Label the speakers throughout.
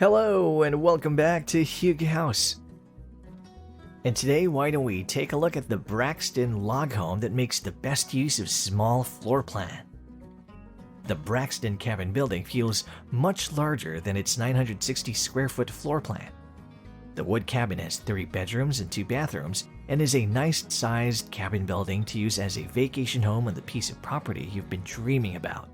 Speaker 1: Hello and welcome back to Hugh House. And today, why don't we take a look at the Braxton log home that makes the best use of small floor plan. The Braxton cabin building feels much larger than its 960 square foot floor plan. The wood cabin has 3 bedrooms and 2 bathrooms and is a nice-sized cabin building to use as a vacation home on the piece of property you've been dreaming about.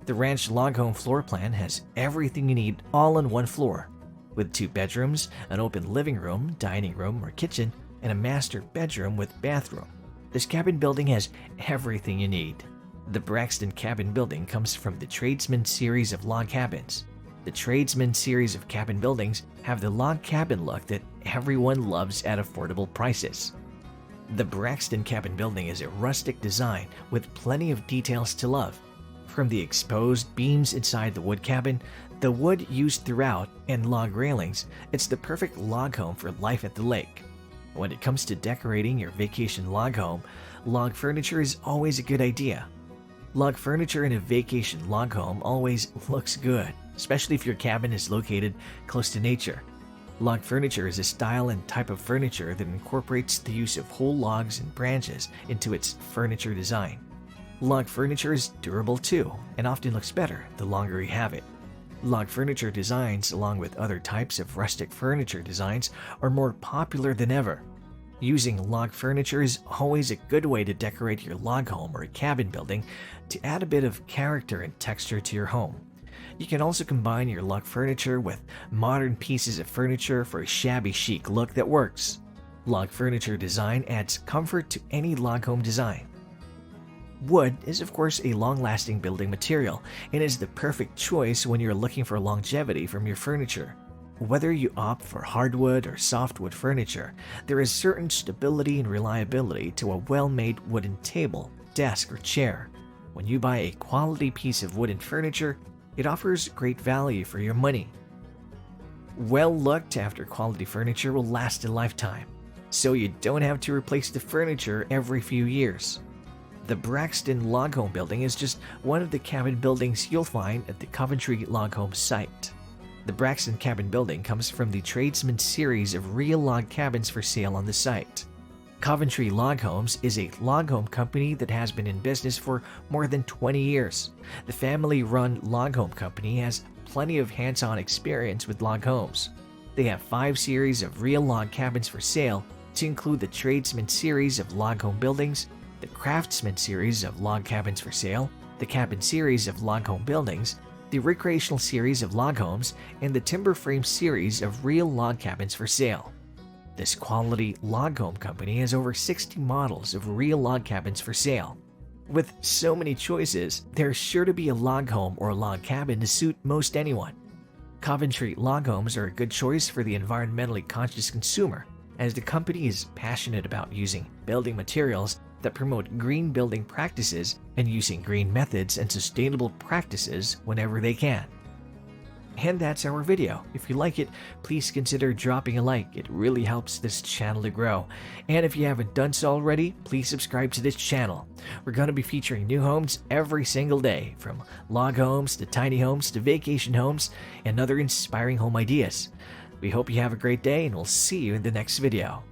Speaker 1: The ranch log home floor plan has everything you need all on one floor, with 2 bedrooms, an open living room, dining room, or kitchen, and a master bedroom with bathroom. This cabin building has everything you need. The Braxton cabin building comes from the Tradesman Series of log cabins. The Tradesman Series of cabin buildings have the log cabin look that everyone loves at affordable prices. The Braxton cabin building is a rustic design with plenty of details to love. From the exposed beams inside the wood cabin, the wood used throughout, and log railings, it's the perfect log home for life at the lake. When it comes to decorating your vacation log home, log furniture is always a good idea. Log furniture in a vacation log home always looks good, especially if your cabin is located close to nature. Log furniture is a style and type of furniture that incorporates the use of whole logs and branches into its furniture design. Log furniture is durable too, and often looks better the longer you have it. Log furniture designs, along with other types of rustic furniture designs, are more popular than ever. Using log furniture is always a good way to decorate your log home or cabin building to add a bit of character and texture to your home. You can also combine your log furniture with modern pieces of furniture for a shabby chic look that works. Log furniture design adds comfort to any log home design. Wood is of course a long-lasting building material and is the perfect choice when you're looking for longevity from your furniture. Whether you opt for hardwood or softwood furniture, there is certain stability and reliability to a well-made wooden table, desk, or chair. When you buy a quality piece of wooden furniture, it offers great value for your money. Well-looked after quality furniture will last a lifetime, so you don't have to replace the furniture every few years. The Braxton log home building is just one of the cabin buildings you'll find at the Coventry log home site. The Braxton cabin building comes from the Tradesman Series of real log cabins for sale on the site. Coventry Log Homes is a log home company that has been in business for more than 20 years. The family-run log home company has plenty of hands-on experience with log homes. They have 5 series of real log cabins for sale, to include the Tradesman Series of log home buildings, the Craftsman Series of log cabins for sale, the Cabin Series of log home buildings, the Recreational Series of log homes, and the Timber Frame Series of real log cabins for sale. This quality log home company has over 60 models of real log cabins for sale. With so many choices, there's sure to be a log home or log cabin to suit most anyone. Coventry log homes are a good choice for the environmentally conscious consumer, as the company is passionate about using building materials that promote green building practices and using green methods and sustainable practices whenever they can. And that's our video. If you like it, please consider dropping a like. It really helps this channel to grow. And if you haven't done so already, please subscribe to this channel. We're going to be featuring new homes every single day, from log homes to tiny homes to vacation homes and other inspiring home ideas. We hope you have a great day, and we'll see you in the next video.